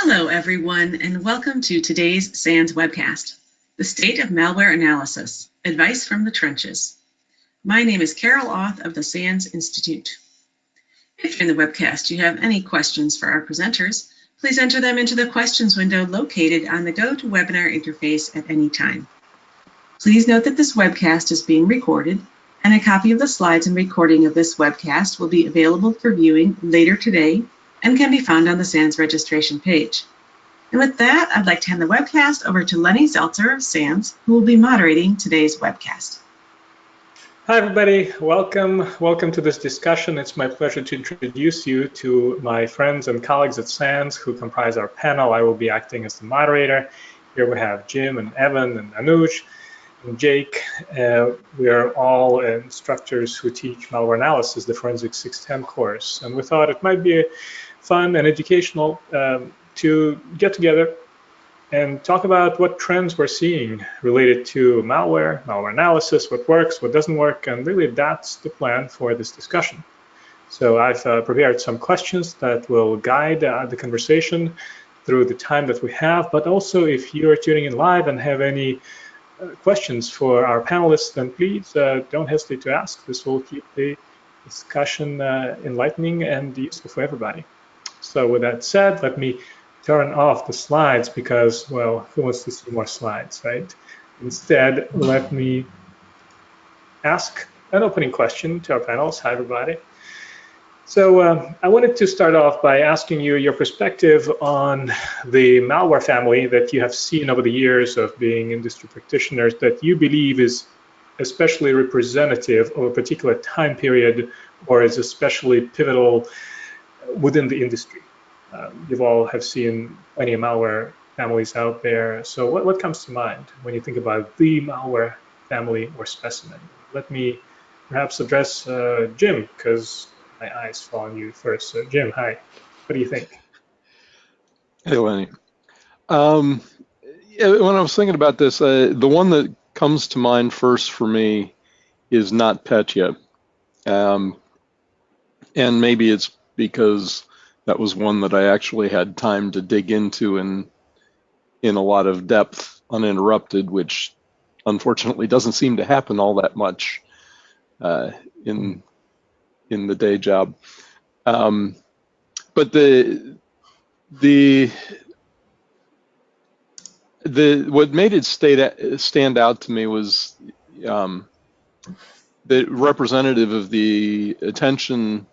Hello, everyone, and welcome to today's SANS webcast, The State of Malware Analysis, Advice from the Trenches. My name is Carol Auth of the SANS Institute. If during the webcast you have any questions for our presenters, please enter them into the questions window located on the GoToWebinar interface at any time. Please note that this webcast is being recorded, and a copy of the slides and recording of this webcast will be available for viewing later today and can be found on the SANS registration page. And with that, I'd like to hand the webcast over to Lenny Zeltser of SANS, who will be moderating today's webcast. Hi, everybody. Welcome to this discussion. It's my pleasure to introduce you to my friends and colleagues at SANS who comprise our panel. I will be acting as the moderator. Here we have Jim and Evan and Anuj and Jake. We are all instructors who teach malware analysis, the Forensic 610 course. And we thought it might be fun and educational to get together and talk about what trends we're seeing related to malware analysis, what works, what doesn't work, and really that's the plan for this discussion. So I've prepared some questions that will guide the conversation through the time that we have, but also if you're tuning in live and have any questions for our panelists, then please don't hesitate to ask. This will keep the discussion enlightening and useful for everybody. So with that said, let me turn off the slides because, well, who wants to see more slides, right? Instead, let me ask an opening question to our panelists. Hi, everybody. So I wanted to start off by asking you your perspective on the malware family that you have seen over the years of being industry practitioners that you believe is especially representative of a particular time period or is especially pivotal within the industry. You all have seen plenty of malware families out there. So what comes to mind when you think about the malware family or specimen? Let me perhaps address Jim, because my eyes fall on you first. So Jim, hi. What do you think? Hey, Lenny. Yeah, when I was thinking about this, the one that comes to mind first for me is NotPet. And maybe it's because that was one that I actually had time to dig into in a lot of depth, uninterrupted, which unfortunately doesn't seem to happen all that much in the day job. But what made it stand out to me was the representative of the attention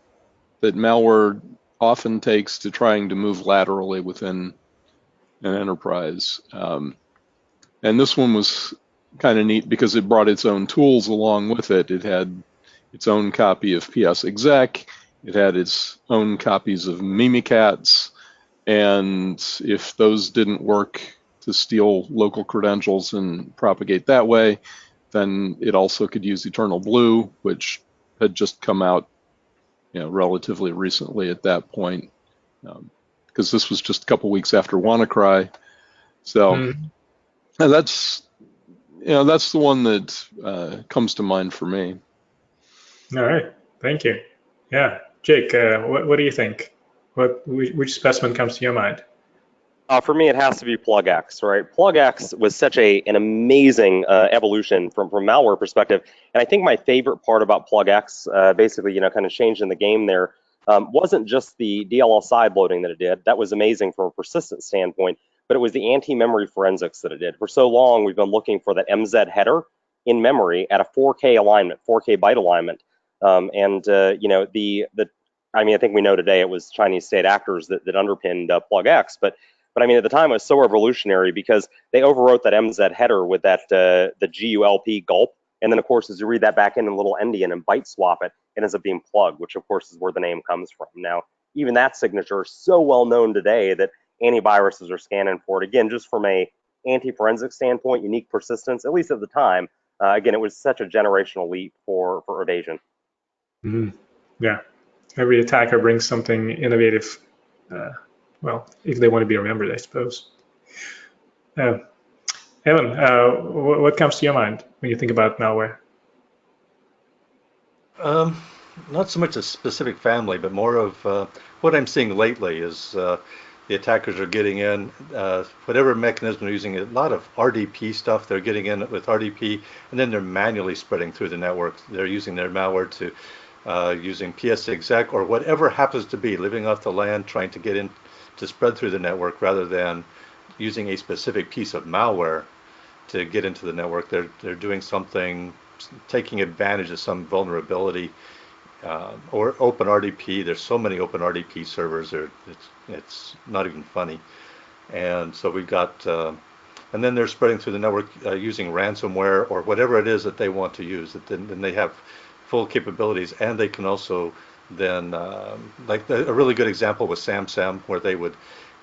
that malware often takes to trying to move laterally within an enterprise. And this one was kind of neat because it brought its own tools along with it. It had its own copy of PS exec, it had its own copies of Mimikatz, and if those didn't work to steal local credentials and propagate that way, then it also could use Eternal Blue, which had just come out relatively recently at that point, because this was just a couple weeks after WannaCry. So that's the one that comes to mind for me. All right, thank you. Yeah, Jake, what do you think? Which specimen comes to your mind? For me, it has to be PlugX, right? PlugX was such an amazing evolution from malware perspective, and I think my favorite part about PlugX, basically, kind of changing the game there, wasn't just the DLL side loading that it did. That was amazing from a persistence standpoint, but it was the anti-memory forensics that it did. For so long, we've been looking for that MZ header in memory at a 4K alignment, 4K byte alignment, I mean, I think we know today it was Chinese state actors that underpinned PlugX, but I mean, at the time, it was so revolutionary because they overwrote that MZ header with that the GULP gulp. And then, of course, as you read that back in a little endian and byte swap it, it ends up being plug, which, of course, is where the name comes from. Now, even that signature is so well known today that antiviruses are scanning for it. Again, just from a anti-forensic standpoint, unique persistence, at least at the time, again, it was such a generational leap for evasion. Yeah, every attacker brings something innovative. Well, if they want to be remembered, I suppose. Evan, what comes to your mind when you think about malware? Not so much a specific family, but more of what I'm seeing lately is the attackers are getting in, whatever mechanism they're using, a lot of RDP stuff, they're getting in with RDP, and then they're manually spreading through the network. They're using their malware to, using PSExec or whatever happens to be, living off the land, trying to get in to spread through the network rather than using a specific piece of malware to get into the network. They're doing something, taking advantage of some vulnerability, or OpenRDP. There's so many OpenRDP servers. It's not even funny. And so we've got, and then they're spreading through the network using ransomware or whatever it is that they want to use. Then they have full capabilities, and they can also then, like a really good example was SamSam, where they would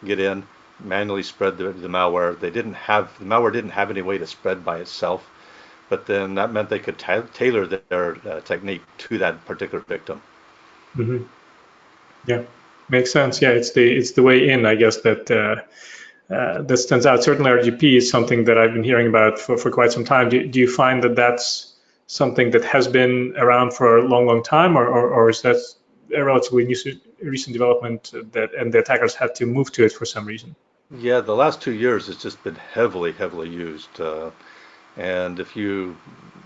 get in, manually spread the malware. The malware didn't have any way to spread by itself, but then that meant they could tailor their technique to that particular victim. Mm-hmm. Yeah, makes sense. Yeah, it's the way in, I guess, that stands out. Certainly, RGP is something that I've been hearing about for quite some time. Do you find that that's something that has been around for a long, long time, or is that a relatively recent development and the attackers had to move to it for some reason? Yeah, the last 2 years it's just been heavily used. And if you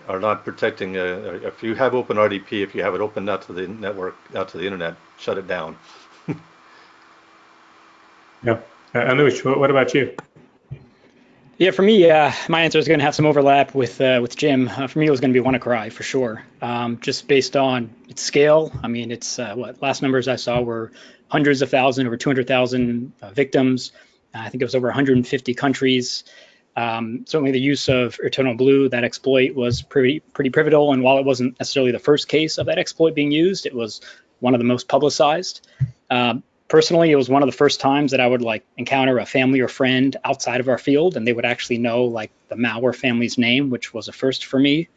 are not protecting, if you have OpenRDP, if you have it open out to the network, out to the internet, shut it down. Yeah. Anuj, what about you? Yeah, for me, my answer is going to have some overlap with Jim. For me, it was going to be WannaCry for sure, just based on its scale. I mean, it's last numbers I saw were hundreds of thousands, over 200,000 victims. I think it was over 150 countries. Certainly the use of Eternal Blue, that exploit was pretty pivotal. And while it wasn't necessarily the first case of that exploit being used, it was one of the most publicized. Personally, it was one of the first times that I would encounter a family or friend outside of our field, and they would actually know the malware family's name, which was a first for me.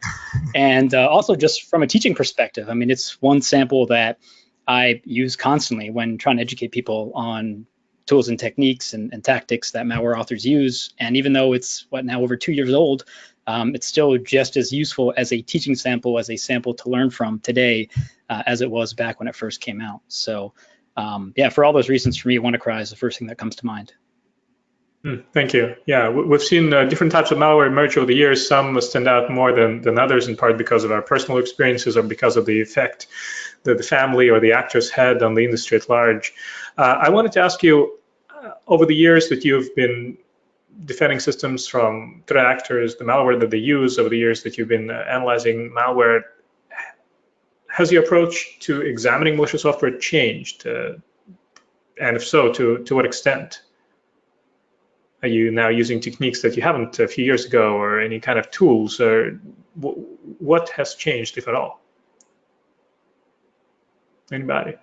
And also just from a teaching perspective, I mean, it's one sample that I use constantly when trying to educate people on tools and techniques and tactics that malware authors use. And even though it's now over 2 years old, it's still just as useful as a teaching sample, as a sample to learn from today, as it was back when it first came out. So yeah, for all those reasons, for me, WannaCry is the first thing that comes to mind. Thank you. Yeah, we've seen different types of malware emerge over the years. Some stand out more than others, in part because of our personal experiences or because of the effect that the family or the actors had on the industry at large. I wanted to ask you, over the years that you've been defending systems from threat actors, the malware that they use, over the years that you've been analyzing malware, has your approach to examining malicious software changed? And if so, to what extent? Are you now using techniques that you haven't a few years ago, or any kind of tools, or what has changed, if at all? Anybody?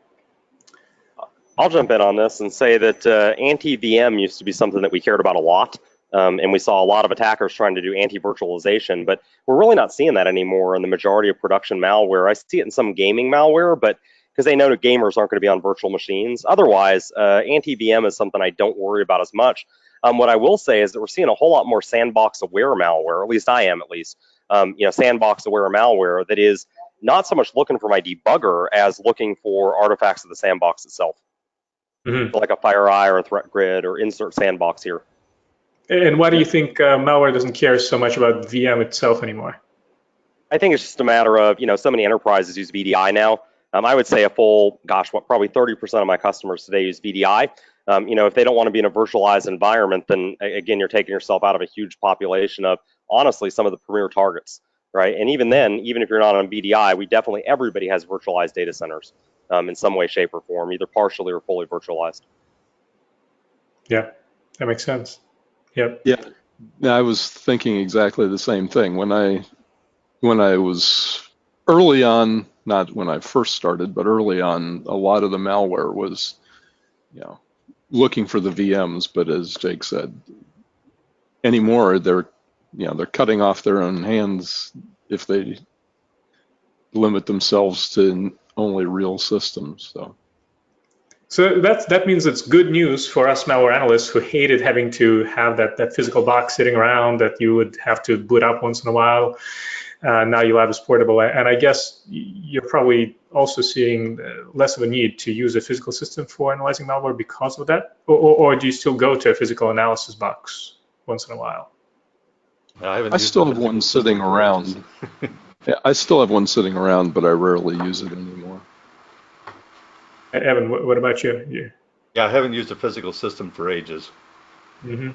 I'll jump in on this and say that anti-VM used to be something that we cared about a lot, and we saw a lot of attackers trying to do anti-virtualization, but we're really not seeing that anymore in the majority of production malware. I see it in some gaming malware, but because they know that gamers aren't going to be on virtual machines. Otherwise, anti-VM is something I don't worry about as much. What I will say is that we're seeing a whole lot more sandbox-aware malware, at least I am, sandbox-aware malware that is not so much looking for my debugger as looking for artifacts of the sandbox itself. Mm-hmm. Like a FireEye or a Threat Grid or Insert Sandbox here. And why do you think malware doesn't care so much about VM itself anymore? I think it's just a matter of, so many enterprises use VDI now. I would say probably 30% of my customers today use VDI. If they don't want to be in a virtualized environment, then again, you're taking yourself out of a huge population of, honestly, some of the premier targets, right? And even then, even if you're not on VDI, everybody has virtualized data centers in some way, shape, or form, either partially or fully virtualized. Yeah, that makes sense. Yep. Yeah, I was thinking exactly the same thing. When I was early on, not when I first started, but early on, a lot of the malware was, looking for the VMs. But as Jake said, anymore they're cutting off their own hands if they limit themselves to only real systems. So that means it's good news for us malware analysts who hated having to have that physical box sitting around that you would have to boot up once in a while. Now your lab is portable, and I guess you're probably also seeing less of a need to use a physical system for analyzing malware because of that, or do you still go to a physical analysis box once in a while? I still have one sitting around. Yeah, I still have one sitting around, but I rarely use it anymore. Evan, what about you? Yeah, I haven't used a physical system for ages. Mm-hmm.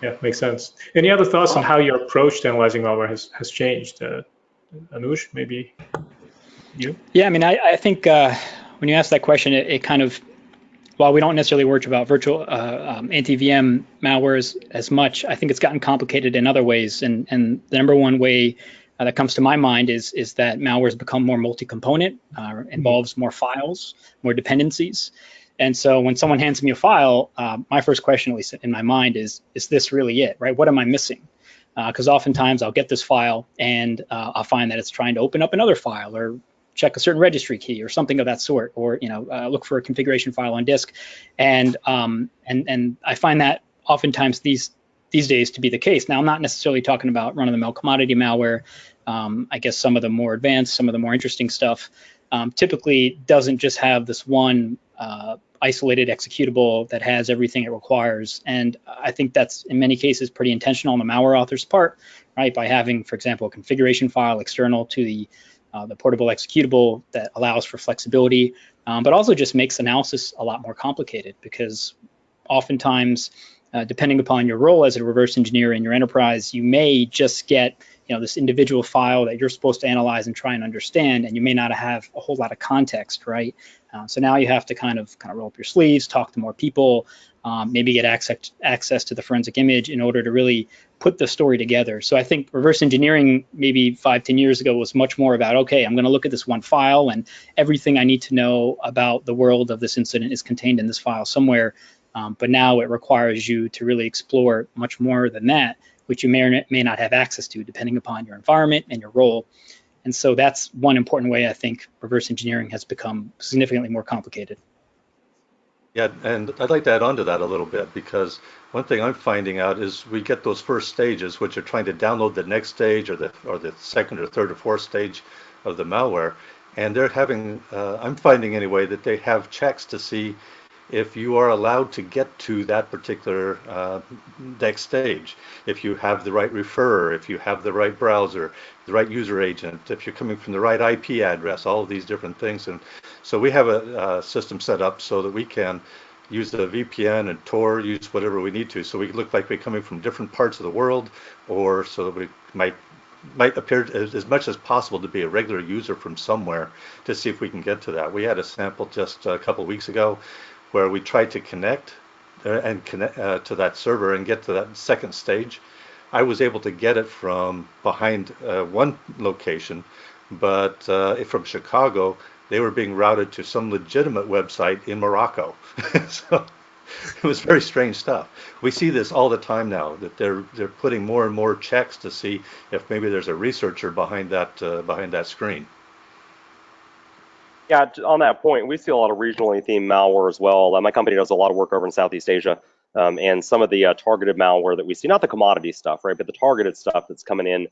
Yeah, makes sense. Any other thoughts on how your approach to analyzing malware has changed? Anush, maybe you? Yeah, I mean, I think when you ask that question, it kind of, while we don't necessarily worry about virtual anti-VM malwares as much, I think it's gotten complicated in other ways. And the number one way that comes to my mind is that malware has become more multi-component, involves more files, more dependencies. And so when someone hands me a file, my first question, at least in my mind, is this really it, right? What am I missing? Because oftentimes I'll get this file and I'll find that it's trying to open up another file or check a certain registry key or something of that sort, or look for a configuration file on disk, and I find that oftentimes these days to be the case. Now, I'm not necessarily talking about run-of-the-mill commodity malware. I guess some of the more advanced, some of the more interesting stuff typically doesn't just have this one isolated executable that has everything it requires. And I think that's in many cases pretty intentional on the malware author's part, right? By having, for example, a configuration file external to the portable executable that allows for flexibility, but also just makes analysis a lot more complicated, because oftentimes, depending upon your role as a reverse engineer in your enterprise, you may just get this individual file that you're supposed to analyze and try and understand, and you may not have a whole lot of context, right? So now you have to kind of roll up your sleeves, talk to more people, maybe get access to the forensic image in order to really put the story together. So I think reverse engineering maybe 5-10 years ago was much more about, okay, I'm going to look at this one file and everything I need to know about the world of this incident is contained in this file somewhere. But now it requires you to really explore much more than that, which you may or may not have access to depending upon your environment and your role. And so that's one important way I think reverse engineering has become significantly more complicated. Yeah, and I'd like to add on to that a little bit, because one thing I'm finding out is we get those first stages, which are trying to download the next stage or the second or third or fourth stage of the malware, and they're having, I'm finding anyway, that they have checks to see if you are allowed to get to that particular next stage, if you have the right referrer, if you have the right browser, the right user agent, if you're coming from the right IP address, all of these different things. And so we have a system set up so that we can use the VPN and Tor, use whatever we need to, so we look like we're coming from different parts of the world, or so that we might appear as much as possible to be a regular user from somewhere, to see if we can get to that. We had a sample just a couple of weeks ago where we tried to connect to that server and get to that second stage. I was able to get it from behind one location, but from Chicago, they were being routed to some legitimate website in Morocco. So it was very strange stuff. We see this all the time now, that they're putting more and more checks to see if maybe there's a researcher behind that screen. Yeah, on that point, we see a lot of regionally themed malware as well. My company does a lot of work over in Southeast Asia, and some of the targeted malware that we see, not the commodity stuff, right, but the targeted stuff that's coming in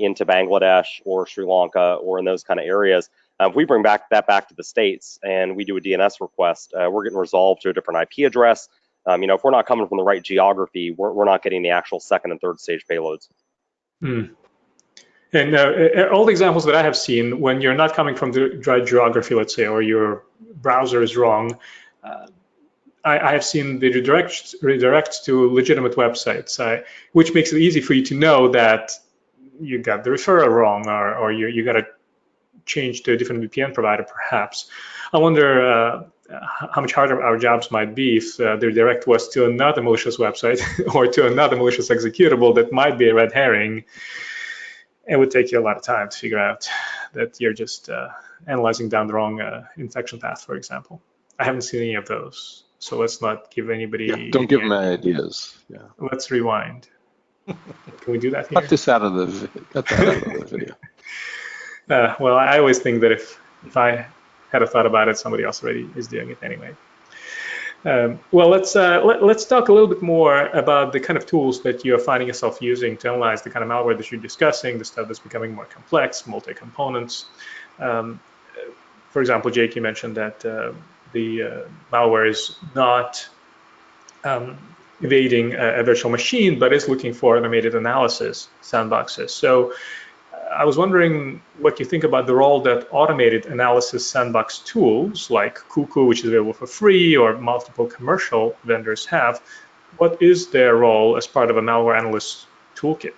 into Bangladesh or Sri Lanka or in those kind of areas. If we bring that back to the States and we do a DNS request, we're getting resolved to a different IP address. If we're not coming from the right geography, we're not getting the actual second and third stage payloads. And all the examples that I have seen, when you're not coming from the right geography, let's say, or your browser is wrong, I have seen the redirect to legitimate websites, which makes it easy for you to know that you got the referral wrong, or you got to change to a different VPN provider, perhaps. I wonder how much harder our jobs might be if the redirect was to another malicious website or to another malicious executable that might be a red herring. It would take you a lot of time to figure out that you're just analyzing down the wrong infection path, for example. I haven't seen any of those, so let's not give anybody... Yeah, don't give them ideas. Yeah. Let's rewind. Can we do that here? Cut that out of the video. Well, I always think that if I had a thought about it, somebody else already is doing it anyway. Well, let's talk a little bit more about the kind of tools that you're finding yourself using to analyze the kind of malware that you're discussing, the stuff that's becoming more complex, multi-components. For example, Jake, you mentioned that the malware is not evading a virtual machine, but is looking for automated analysis sandboxes. So I was wondering what you think about the role that automated analysis sandbox tools like Cuckoo, which is available for free, or multiple commercial vendors have. What is their role as part of a malware analyst toolkit?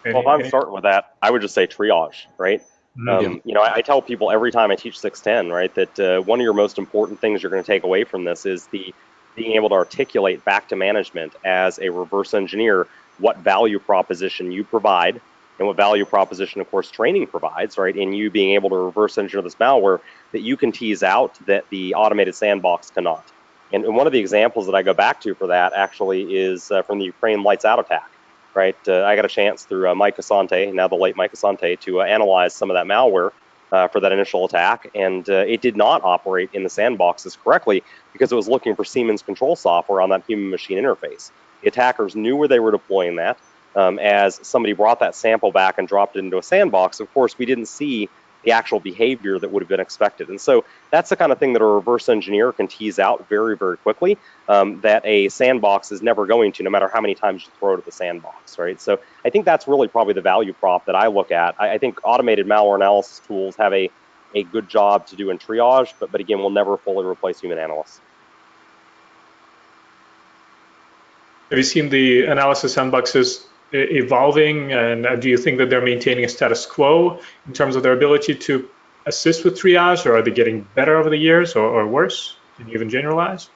Well, if I'm starting with that, I would just say triage, right? You know, I tell people every time I teach 610, right, that one of your most important things you're going to take away from this is being able to articulate back to management as a reverse engineer what value proposition you provide, and what value proposition, of course, training provides, right? In you being able to reverse engineer this malware that you can tease out that the automated sandbox cannot. And one of the examples that I go back to for that actually is from the Ukraine lights out attack. Right, I got a chance through Mike Asante, now the late Mike Asante, to analyze some of that malware for that initial attack, and it did not operate in the sandboxes correctly because it was looking for Siemens control software on that human-machine interface. The attackers knew where they were deploying that. As somebody brought that sample back and dropped it into a sandbox, of course, we didn't see the actual behavior that would have been expected. And so that's the kind of thing that a reverse engineer can tease out very, very quickly, that a sandbox is never going to, no matter how many times you throw it at the sandbox, right? So I think that's really probably the value prop that I look at. I think automated malware analysis tools have a good job to do in triage, but again, will never fully replace human analysts. Have you seen the analysis sandboxes evolving, and do you think that they're maintaining a status quo in terms of their ability to assist with triage, or are they getting better over the years, or worse? Can you even generalize?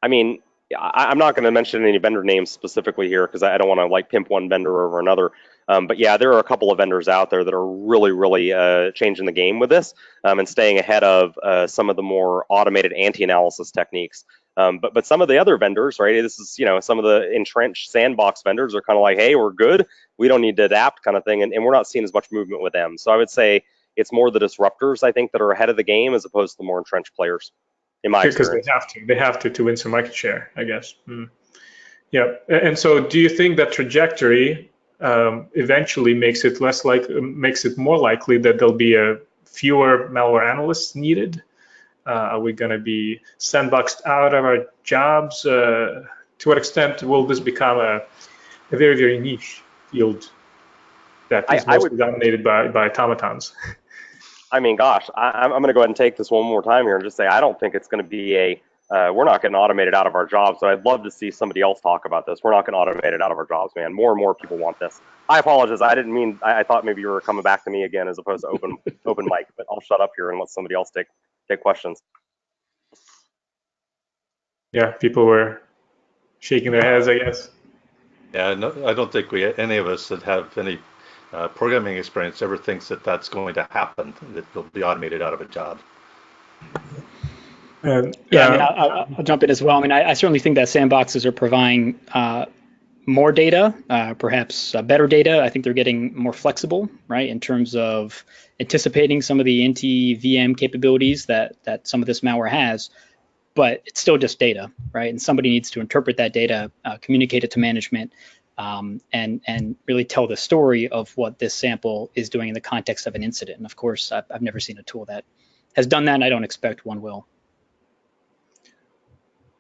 I mean, I'm not going to mention any vendor names specifically here because I don't want to like pimp one vendor over another. But yeah, there are a couple of vendors out there that are really changing the game with this and staying ahead of some of the more automated anti-analysis techniques. But some of the other vendors, right, this is, you know, some of the entrenched sandbox vendors are kind of like, hey, we're good, we don't need to adapt kind of thing, and we're not seeing as much movement with them. So I would say it's more the disruptors, I think, that are ahead of the game as opposed to the more entrenched players, in my experience. Because they have to win some market share, I guess. Yeah, and so do you think that trajectory eventually makes it more likely that there'll be fewer malware analysts needed? Are we going to be sandboxed out of our jobs? To what extent will this become a very, very niche field that is mostly dominated by automatons? I mean, gosh, I'm going to go ahead and take this one more time here and just say I don't think it's going to be we're not getting automated out of our jobs. So I'd love to see somebody else talk about this. We're not getting automated out of our jobs, man. More and more people want this. I apologize. I didn't mean. I thought maybe you were coming back to me again as opposed to open mic. But I'll shut up here and let somebody else take questions. Yeah, people were shaking their heads, I guess. Yeah, no, I don't think any of us that have any programming experience ever thinks that that's going to happen, that they'll be automated out of a job. Yeah, I mean, I'll jump in as well. I mean, I certainly think that sandboxes are providing more data, perhaps better data. I think they're getting more flexible, right, in terms of anticipating some of the anti-VM capabilities that some of this malware has. But it's still just data, right? And somebody needs to interpret that data, communicate it to management, and really tell the story of what this sample is doing in the context of an incident. And of course, I've never seen a tool that has done that, and I don't expect one will.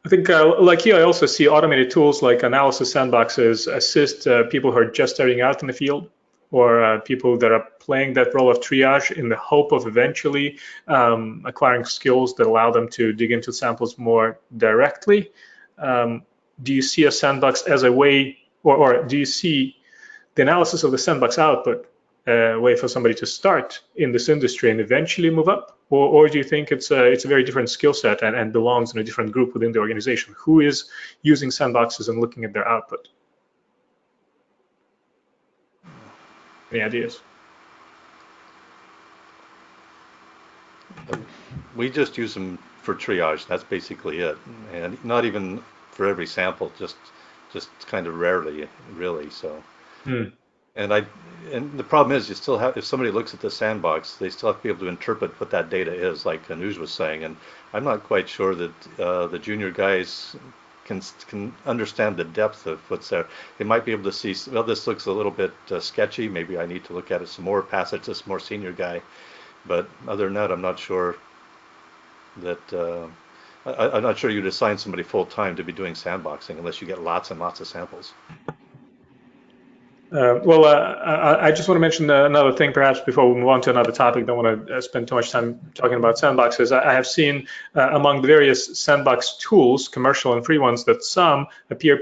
I think, like you, I also see automated tools like analysis sandboxes assist people who are just starting out in the field, or people that are playing that role of triage in the hope of eventually acquiring skills that allow them to dig into samples more directly. Do you see a sandbox as a way, or do you see the analysis of the sandbox output a way for somebody to start in this industry and eventually move up? Or do you think it's a very different skill set and belongs in a different group within the organization? Who is using sandboxes and looking at their output? Any ideas? We just use them for triage. That's basically it, and not even for every sample. Just kind of rarely, really. So. And the problem is, you still have, if somebody looks at the sandbox, they still have to be able to interpret what that data is, like Anuj was saying. And I'm not quite sure that the junior guys can understand the depth of what's there. They might be able to see, well, this looks a little bit sketchy. Maybe I need to look at it some more, pass it to some more senior guy. But other than that, I'm not sure that I'm not sure you'd assign somebody full time to be doing sandboxing unless you get lots and lots of samples. I just want to mention another thing, perhaps, before we move on to another topic. Don't want to spend too much time talking about sandboxes. I have seen among the various sandbox tools, commercial and free ones, that some appear,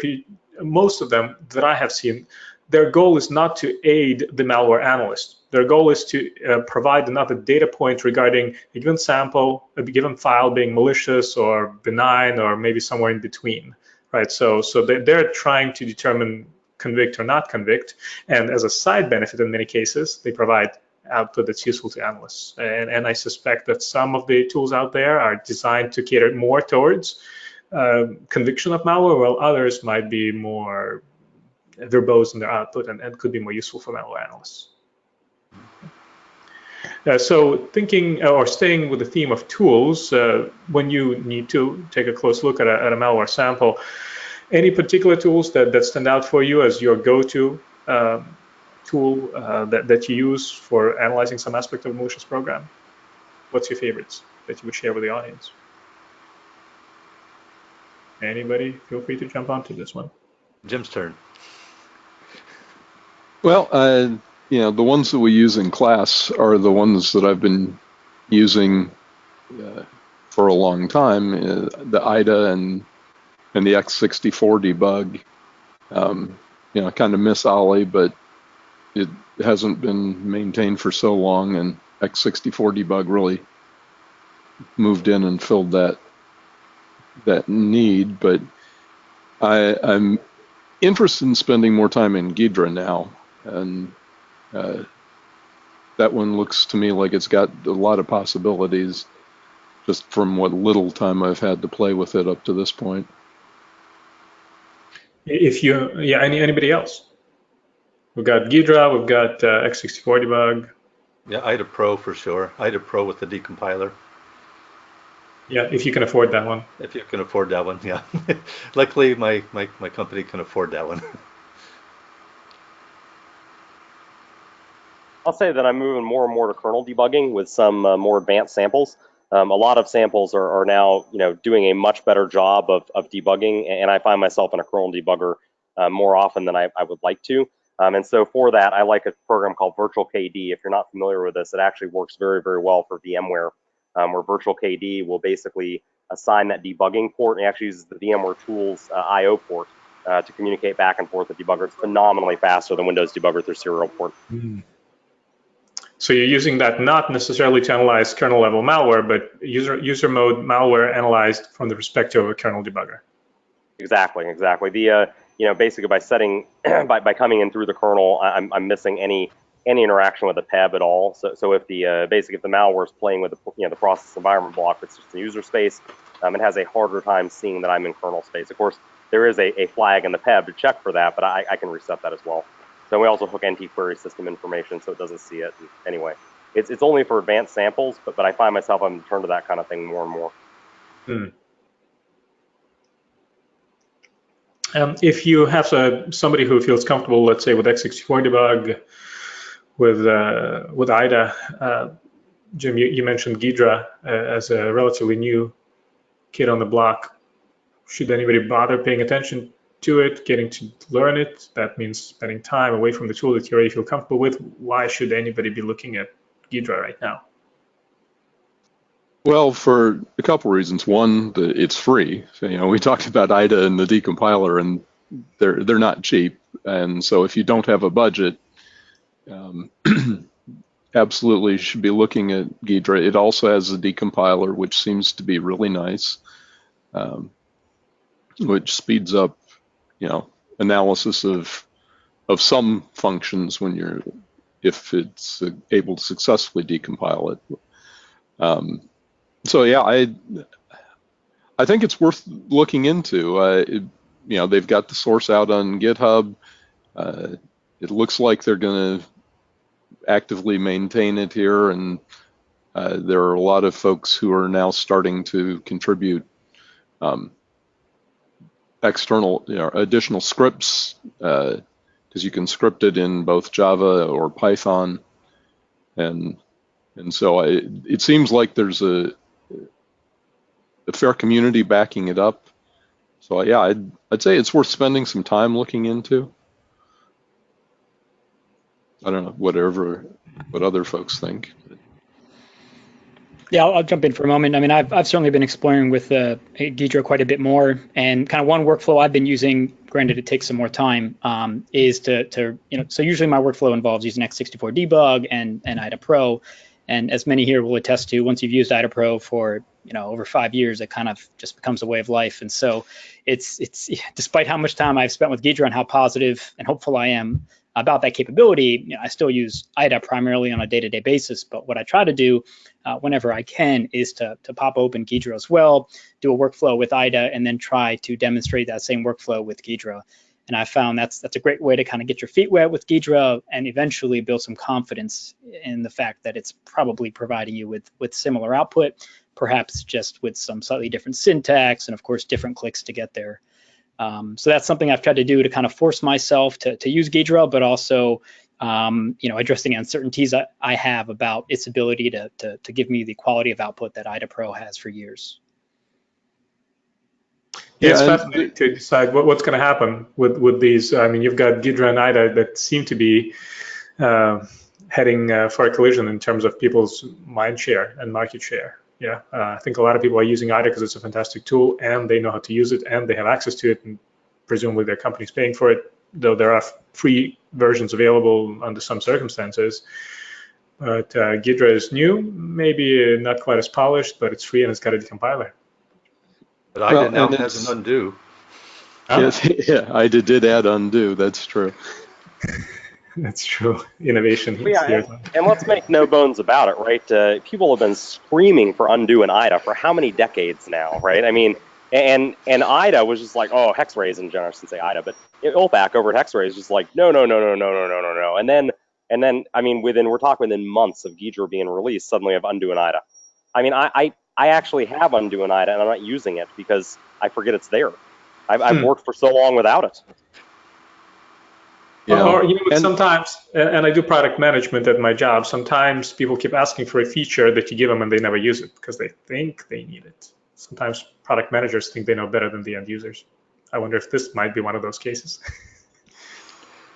most of them that I have seen, their goal is not to aid the malware analyst. Their goal is to provide another data point regarding a given sample, a given file being malicious or benign, or maybe somewhere in between, right? So they're trying to determine convict or not convict, and as a side benefit, in many cases, they provide output that's useful to analysts. And I suspect that some of the tools out there are designed to cater more towards conviction of malware, while others might be more verbose in their output and could be more useful for malware analysts. So thinking or staying with the theme of tools, when you need to take a close look at a malware sample, any particular tools that stand out for you as your go-to tool that you use for analyzing some aspect of a malicious program? What's your favorites that you would share with the audience? Anybody, feel free to jump onto this one. Jim's turn. Well, the ones that we use in class are the ones that I've been using for a long time, the IDA and the X64 debug. I kind of miss Ollie, but it hasn't been maintained for so long, and X64 debug really moved in and filled that need. But I'm interested in spending more time in Dedra now, and that one looks to me like it's got a lot of possibilities, just from what little time I've had to play with it up to this point. Anybody else? We've got Dedra, we've got X64 debug. Yeah, IDA Pro for sure. IDA Pro with the decompiler. Yeah, if you can afford that one. If you can afford that one, yeah. Luckily, my company can afford that one. I'll say that I'm moving more and more to kernel debugging with some more advanced samples. A lot of samples are now, doing a much better job of debugging, and I find myself in a kernel debugger more often than I would like to. And so for that, I like a program called Virtual KD. If you're not familiar with this, it actually works very, very well for VMware, where Virtual KD will basically assign that debugging port, and actually uses the VMware Tools I/O port to communicate back and forth with the debugger. It's phenomenally faster than Windows Debugger through serial port. Mm. So you're using that not necessarily to analyze kernel level malware, but user mode malware analyzed from the perspective of a kernel debugger. Exactly. The basically by setting by coming in through the kernel, I'm missing any interaction with the PEB at all. So if the basically if the malware is playing with the process environment block, it's just the user space, it has a harder time seeing that I'm in kernel space. Of course, there is a flag in the PEB to check for that, but I can reset that as well. So we also hook NT-query system information so it doesn't see it. And anyway, it's only for advanced samples, but I find myself I'm turned to that kind of thing more and more. If you have somebody who feels comfortable, let's say with X64 debug, with IDA, Jim, you mentioned Dedra as a relatively new kid on the block. Should anybody bother paying attention to it, getting to learn it? That means spending time away from the tool that you already feel comfortable with. Why should anybody be looking at Dedra right now? Well, for a couple reasons. One, it's free. So, we talked about IDA and the decompiler, and they're not cheap. And so if you don't have a budget, absolutely should be looking at Dedra. It also has a decompiler, which seems to be really nice, which speeds up, analysis of some functions if it's able to successfully decompile it. So yeah, I think it's worth looking into. They've got the source out on GitHub. it looks like they're going to actively maintain it here, and there are a lot of folks who are now starting to contribute external, additional scripts, because you can script it in both Java or Python, and so it seems like there's a fair community backing it up. So yeah, I'd say it's worth spending some time looking into. I don't know, what other folks think. Yeah, I'll jump in for a moment. I mean, I've certainly been exploring with Dedra quite a bit more, and kind of one workflow I've been using, granted it takes some more time, is to so usually my workflow involves using x64 debug and IDA Pro, and as many here will attest to, once you've used IDA Pro for over 5 years, it kind of just becomes a way of life. And so it's despite how much time I've spent with Dedra and how positive and hopeful I am about that capability, I still use IDA primarily on a day-to-day basis. But what I try to do whenever I can is to pop open Dedra as well, do a workflow with IDA, and then try to demonstrate that same workflow with Dedra. And I found that's a great way to kind of get your feet wet with Dedra and eventually build some confidence in the fact that it's probably providing you with similar output, perhaps just with some slightly different syntax and of course different clicks to get there. So that's something I've tried to do to kind of force myself to use Dedra, but also addressing the uncertainties I have about its ability to give me the quality of output that IDA Pro has for years. Yeah, it's fascinating to decide what's going to happen with these. I mean, you've got Dedra and IDA that seem to be heading for a collision in terms of people's mind share and market share. Yeah, I think a lot of people are using IDA because it's a fantastic tool and they know how to use it and they have access to it, and presumably their company's paying for it, though there are free versions available under some circumstances. But Dedra is new, maybe not quite as polished, but it's free and it's got a decompiler. But IDA now has an undo. Yeah, IDA did add undo, that's true. That's true. Innovation. Yeah, and let's make no bones about it, right? People have been screaming for undo in IDA for how many decades now, right? I mean, and IDA was just like, oh, Hexray in general, I shouldn't say IDA, but OPAC over at Hexray is just like, no. And then, I mean, we're talking within months of Dedra being released, suddenly I have undo in IDA. I mean, I actually have undo in IDA and I'm not using it because I forget it's there. I've worked for so long without it. Yeah. Or sometimes, and I do product management at my job, sometimes people keep asking for a feature that you give them and they never use it because they think they need it. Sometimes product managers think they know better than the end users. I wonder if this might be one of those cases.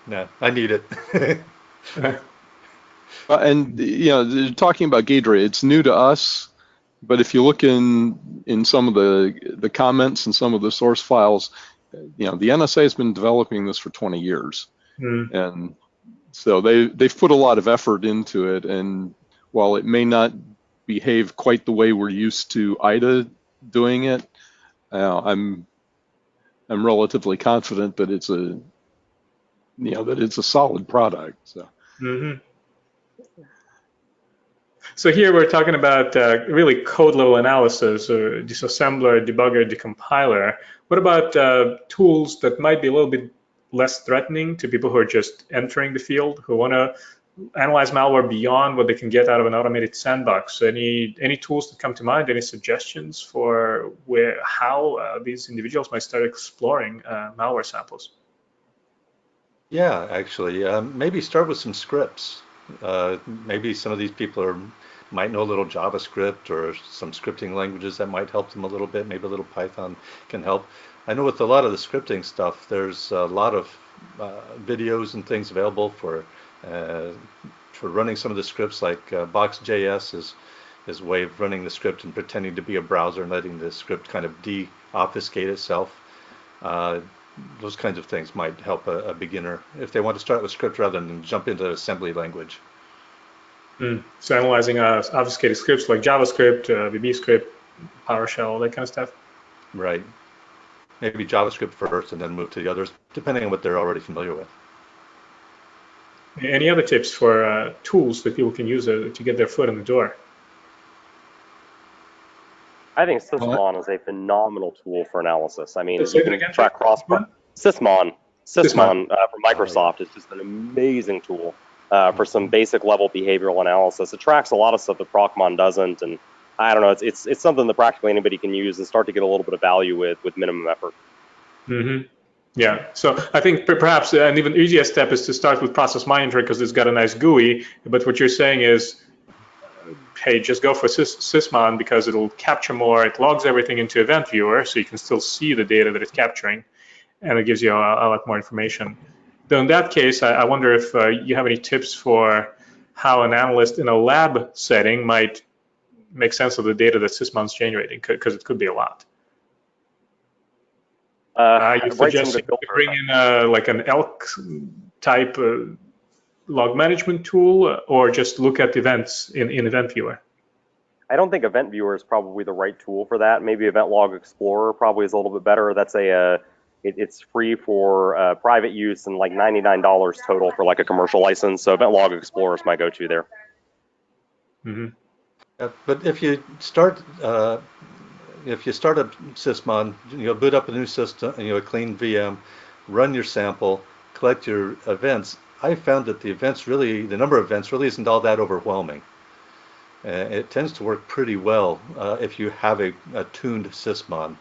No, I need it. And talking about Dedra, it's new to us, but if you look in some of the comments and some of the source files, the NSA has been developing this for 20 years. And so they've put a lot of effort into it, and while it may not behave quite the way we're used to IDA doing it, I'm relatively confident that it's a solid product. So. So here we're talking about really code level analysis, disassembler, debugger, decompiler. What about tools that might be a little bit less threatening to people who are just entering the field, who want to analyze malware beyond what they can get out of an automated sandbox? Any tools that come to mind? Any suggestions for how these individuals might start exploring malware samples? Yeah, actually, maybe start with some scripts. Maybe some of these people might know a little JavaScript or some scripting languages that might help them a little bit. Maybe a little Python can help. I know with a lot of the scripting stuff, there's a lot of videos and things available for running some of the scripts, like Box.js is a way of running the script and pretending to be a browser and letting the script kind of de-obfuscate itself. Those kinds of things might help a beginner if they want to start with script rather than jump into assembly language. So analyzing obfuscated scripts like JavaScript, VB script, PowerShell, that kind of stuff? Right. Maybe JavaScript first and then move to the others, depending on what they're already familiar with. Any other tips for tools that people can use to get their foot in the door? I think SIS Mon is a phenomenal tool for analysis. I mean, you can track cross-platform. SIS Mon. SIS Mon from Microsoft is just an amazing tool for some basic level behavioral analysis. It tracks a lot of stuff that Procmon doesn't, and I don't know, it's something that practically anybody can use and start to get a little bit of value with minimum effort. Mm-hmm. Yeah, so I think perhaps an even easier step is to start with Process Monitor because it's got a nice GUI, but what you're saying is, hey, just go for SysMon because it'll capture more, it logs everything into Event Viewer so you can still see the data that it's capturing, and it gives you a lot more information. Though in that case, I wonder if you have any tips for how an analyst in a lab setting might make sense of the data that SysMon's generating, because it could be a lot. You suggest to bring in like an ELK type log management tool, or just look at events in Event Viewer? I don't think Event Viewer is probably the right tool for that. Maybe Event Log Explorer probably is a little bit better. That's it's free for private use and like $99 total for like a commercial license. So Event Log Explorer is my go-to there. Mm-hmm. But if you start up SysMon, boot up a new system, a clean VM, run your sample, collect your events. I found that the number of events really isn't all that overwhelming. It tends to work pretty well if you have a tuned SysMon.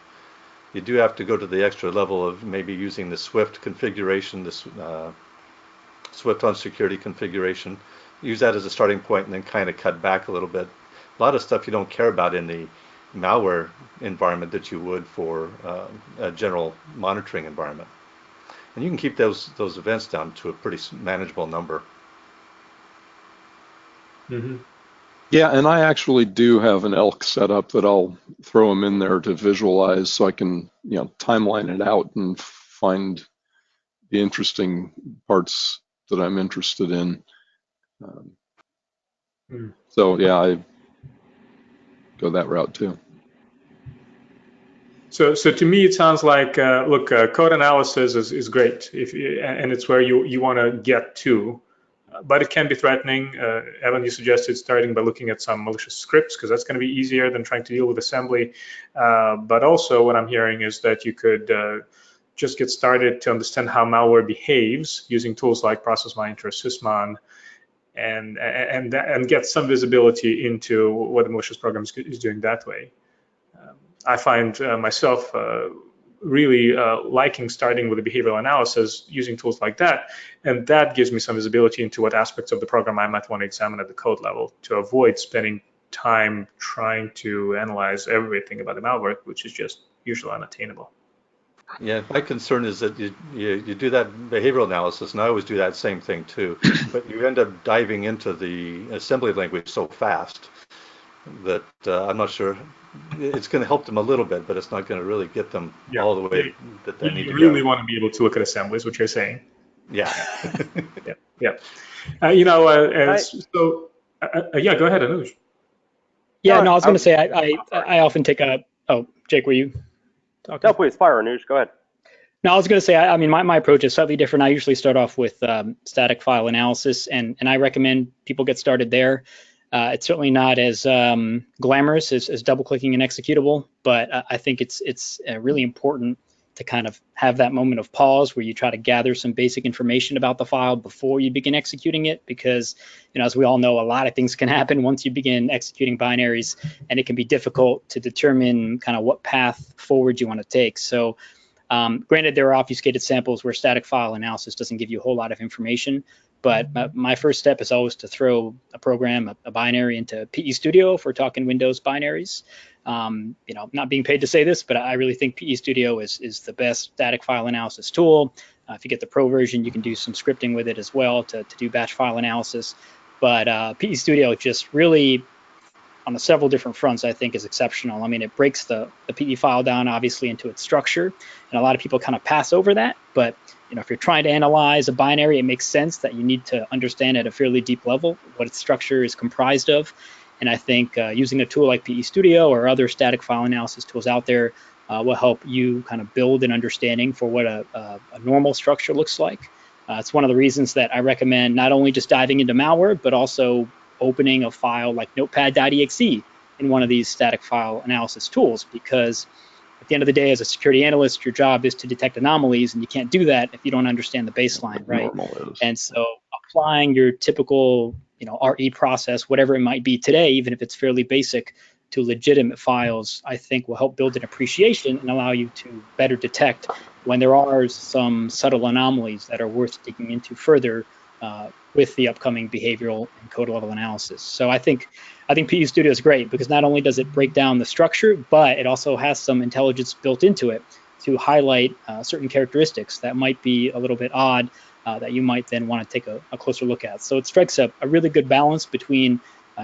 You do have to go to the extra level of maybe using the Swift configuration, the Swift on security configuration. Use that as a starting point and then kind of cut back a little bit. A lot of stuff you don't care about in the malware environment that you would for a general monitoring environment. And you can keep those events down to a pretty manageable number. Mm-hmm. Yeah, and I actually do have an ELK setup that I'll throw them in there to visualize so I can, timeline it out and find the interesting parts that I'm interested in. So yeah, I go that route too. So to me, it sounds like, look, code analysis is great, and it's where you want to get to, but it can be threatening. Evan, you suggested starting by looking at some malicious scripts, because that's going to be easier than trying to deal with assembly. But also what I'm hearing is that you could just get started to understand how malware behaves using tools like Process Monitor, SysMon, and get some visibility into what the malicious program is doing that way. I find myself really liking starting with a behavioral analysis using tools like that, and that gives me some visibility into what aspects of the program I might want to examine at the code level to avoid spending time trying to analyze everything about the malware, which is just usually unattainable. Yeah, my concern is that you do that behavioral analysis, and I always do that same thing too, but you end up diving into the assembly language so fast that I'm not sure. It's going to help them a little bit, but it's not going to really get them all the way that they need to go. You really want to be able to look at assemblies, what you're saying. Yeah. Yeah. Go ahead, Anuj. Yeah, no, I was going to say I often take a. Oh, Jake, were you talking? No, please, fire, Anuj. Go ahead. No, I was going to say, I mean, my approach is slightly different. I usually start off with static file analysis, and I recommend people get started there. It's certainly not as glamorous as double-clicking an executable, but I think it's really important to kind of have that moment of pause where you try to gather some basic information about the file before you begin executing it, because, as we all know, a lot of things can happen once you begin executing binaries, and it can be difficult to determine kind of what path forward you want to take. So granted, there are obfuscated samples where static file analysis doesn't give you a whole lot of information, but my first step is always to throw a program, a binary, into PE Studio if we're talking Windows binaries. Not being paid to say this, but I really think PE Studio is the best static file analysis tool. If you get the pro version, you can do some scripting with it as well to do batch file analysis. But PE Studio just really, on several different fronts, I think is exceptional. I mean, it breaks the PE file down, obviously, into its structure, and a lot of people kind of pass over that. But if you're trying to analyze a binary, it makes sense that you need to understand at a fairly deep level what its structure is comprised of. And I think using a tool like PE Studio or other static file analysis tools out there will help you kind of build an understanding for what a normal structure looks like. It's one of the reasons that I recommend not only just diving into malware, but also opening a file like notepad.exe in one of these static file analysis tools, because the end of the day, as a security analyst, your job is to detect anomalies, and you can't do that if you don't understand the baseline, right? And so applying your typical, RE process, whatever it might be today, even if it's fairly basic, to legitimate files, I think will help build an appreciation and allow you to better detect when there are some subtle anomalies that are worth digging into further with the upcoming behavioral and code level analysis. So I think PE Studio is great because not only does it break down the structure, but it also has some intelligence built into it to highlight certain characteristics that might be a little bit odd that you might then want to take a closer look at. So it strikes a really good balance between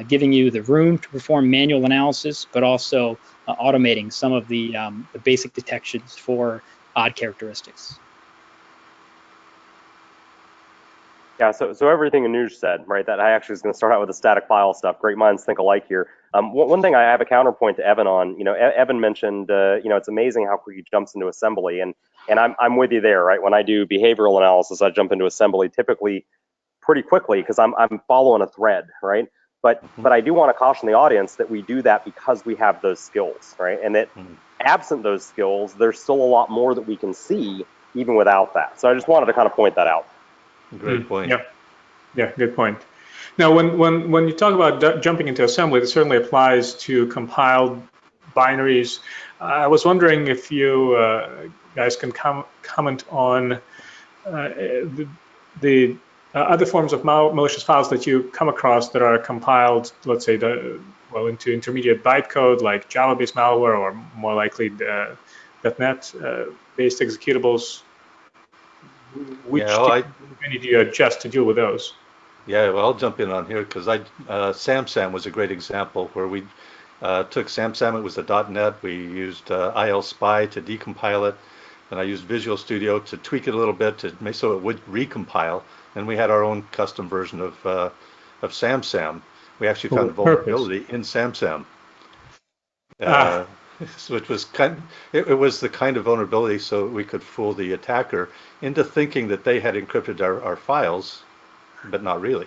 giving you the room to perform manual analysis, but also automating some of the basic detections for odd characteristics. Yeah, so everything Anuj said, right, that I actually was going to start out with the static file stuff. Great minds think alike here. One thing I have a counterpoint to Evan on, Evan mentioned, it's amazing how quick he jumps into assembly, and I'm with you there, right? When I do behavioral analysis, I jump into assembly typically pretty quickly because I'm following a thread, right? But I do want to caution the audience that we do that because we have those skills, right? And that absent those skills, there's still a lot more that we can see even without that. So I just wanted to kind of point that out. Great point. Yeah, good point. Now, when you talk about jumping into assembly, it certainly applies to compiled binaries. I was wondering if you guys can comment on the other forms of malicious files that you come across that are compiled, let's say, into intermediate bytecode, like Java-based malware, or more likely .NET-based executables. Which technology do you adjust to deal with those? Yeah, well, I'll jump in on here because SamSam was a great example where we took SamSam. It was a .NET. We used ILSpy to decompile it, and I used Visual Studio to tweak it a little bit to make so it would recompile. And we had our own custom version of SamSam. We actually found a vulnerability in SamSam. Which was it was the kind of vulnerability so we could fool the attacker into thinking that they had encrypted our files, but not really.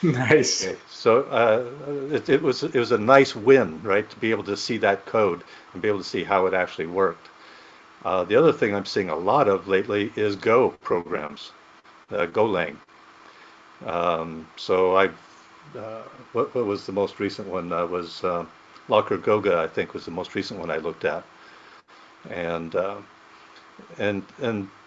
Nice. Okay. So it was a nice win, right, to be able to see that code and be able to see how it actually worked. The other thing I'm seeing a lot of lately is Go programs, Golang. So what was the most recent one? Was Locker Goga, I think, was the most recent one I looked at, and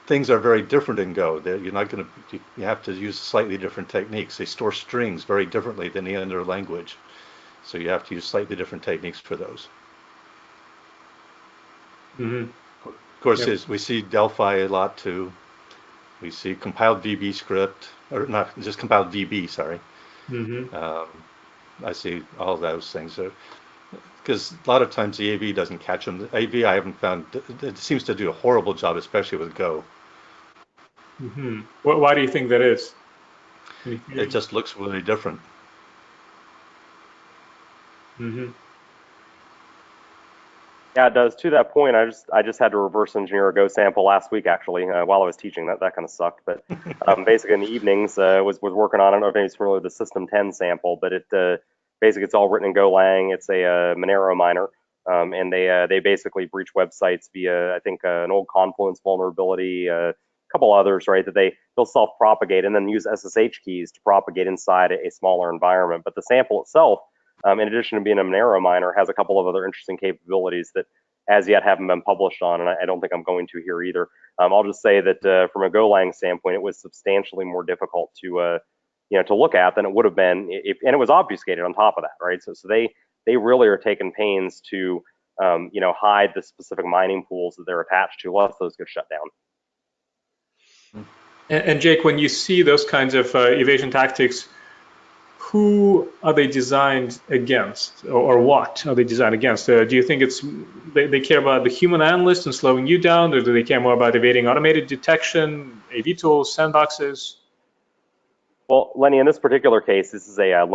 things are very different in Go. You're not going to, you have to use slightly different techniques. They store strings very differently than the other language, so you have to use slightly different techniques for those. Of course, we see Delphi a lot too. We see compiled VB script, or not just compiled VB, sorry. I see all those things. Because a lot of times the AV doesn't catch them. The AV I haven't found, it seems to do a horrible job, especially with Go. Why do you think that is? It just looks really different. Yeah, it does. To that point, I just had to reverse engineer a Go sample last week, actually, while I was teaching. That kind of sucked. But basically, in the evenings, was working on, I don't know if anybody's familiar with the System 10 sample, but basically it's all written in Golang. It's a Monero miner, and they basically breach websites via, I think, an old Confluence vulnerability, a couple others, right? That they'll self-propagate and then use SSH keys to propagate inside a smaller environment. But the sample itself, in addition to being a Monero miner, has a couple of other interesting capabilities that as yet haven't been published on, and I don't think I'm going to here either. I'll just say that from a Golang standpoint, it was substantially more difficult to look at than it would have been and it was obfuscated on top of that, right? So they really are taking pains to hide the specific mining pools that they're attached to, lest those get shut down. And Jake, when you see those kinds of evasion tactics, who are they designed against, or what are they designed against? Do you think they care about the human analyst and slowing you down, or do they care more about evading automated detection, AV tools, sandboxes? Well, Lenny, in this particular case, this is a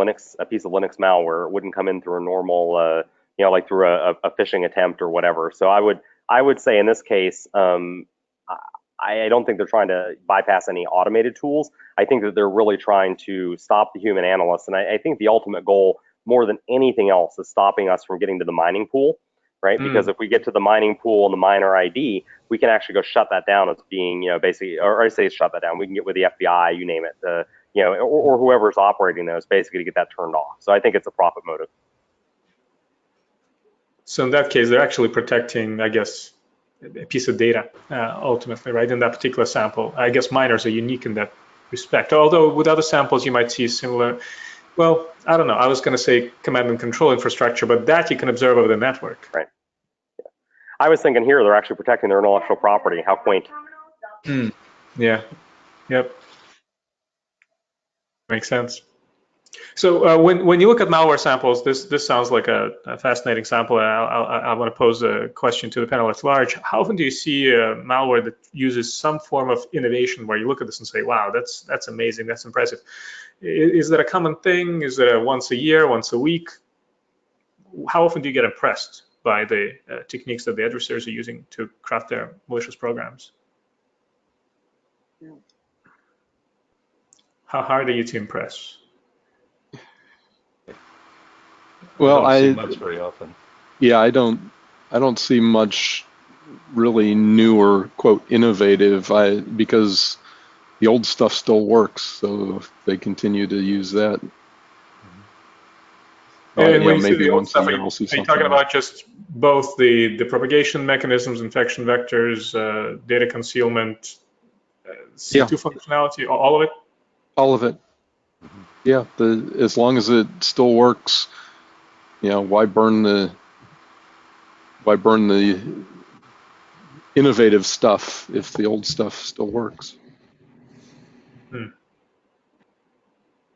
piece of Linux malware. It wouldn't come in through a normal, like through a phishing attempt or whatever. So I would say in this case, I don't think they're trying to bypass any automated tools. I think that they're really trying to stop the human analyst. And I think the ultimate goal, more than anything else, is stopping us from getting to the mining pool. right? Because if we get to the mining pool and the miner ID, we can actually go shut that down as being, basically, or I say shut that down. We can get with the FBI, you name it, or whoever's operating those, basically to get that turned off. So I think it's a profit motive. So in that case, they're actually protecting, I guess, a piece of data ultimately, right? In that particular sample, I guess miners are unique in that respect. Although with other samples, you might see similar. Well, I don't know. I was going to say command and control infrastructure, but that you can observe over the network. Right. Yeah. I was thinking here they're actually protecting their intellectual property. How quaint. Yeah. Yep. Makes sense. So when you look at malware samples, this sounds like a fascinating sample. I want to pose a question to the panel at large. How often do you see malware that uses some form of innovation where you look at this and say, wow, that's amazing, that's impressive? Is that a common thing? Is it a once a year, once a week? How often do you get impressed by the techniques that the adversaries are using to craft their malicious programs? How hard are you to impress? Well, I don't see much very often. Yeah, I don't see much really new or quote innovative. Because the old stuff still works, so they continue to use that. And when you say the old stuff, a year we'll see are you something. talking about just both the propagation mechanisms, infection vectors, data concealment, C2 functionality, all of it? All of it. Yeah, as long as it still works, why burn the innovative stuff if the old stuff still works?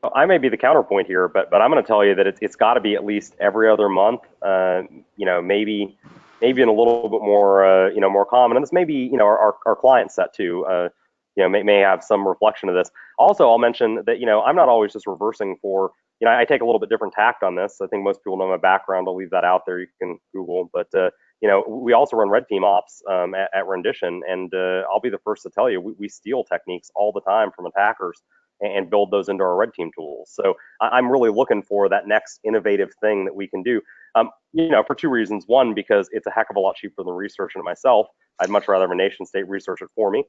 Well, I may be the counterpoint here, but I'm going to tell you that it's got to be at least every other month. Maybe in a little bit more more common, and this may be our client set too. May have some reflection of this. Also, I'll mention that I'm not always just reversing for. I take a little bit different tact on this. I think most people know my background. I'll leave that out there. You can Google, but we also run red team ops at Rendition, and I'll be the first to tell you we steal techniques all the time from attackers and build those into our red team tools. So I'm really looking for that next innovative thing that we can do. For two reasons. One, because it's a heck of a lot cheaper than researching it myself. I'd much rather have a nation state research it for me.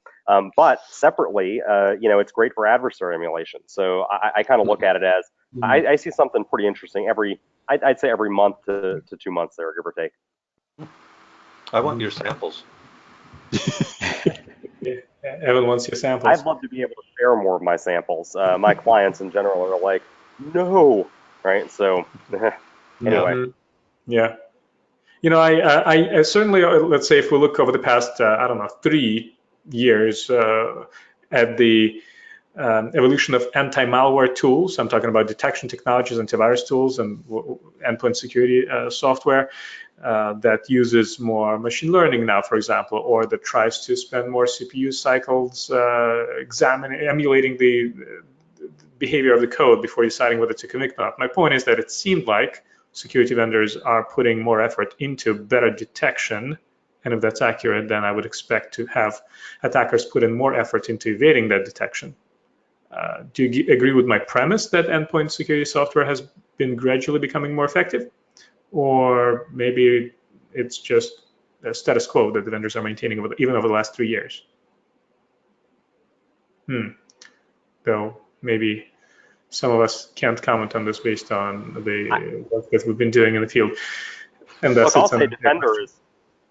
But separately, it's great for adversary emulation. So I kind of look at it as I see something pretty interesting I'd say every month to 2 months there, give or take. I want your samples. Evan wants your samples. I'd love to be able to share more of my samples. My clients in general are like, no, right? So anyway. Yeah. I certainly, let's say if we look over the past, 3 years at the evolution of anti-malware tools, I'm talking about detection technologies, antivirus tools, and endpoint security software that uses more machine learning now, for example, or that tries to spend more CPU cycles emulating the behavior of the code before deciding whether to commit or not. My point is that it seemed like security vendors are putting more effort into better detection, and if that's accurate, then I would expect to have attackers put in more effort into evading that detection. Do you agree with my premise that endpoint security software has been gradually becoming more effective? Or maybe it's just the status quo that the vendors are maintaining even over the last 3 years? Though maybe some of us can't comment on this based on the work that we've been doing in the field. And that's Look, I'll say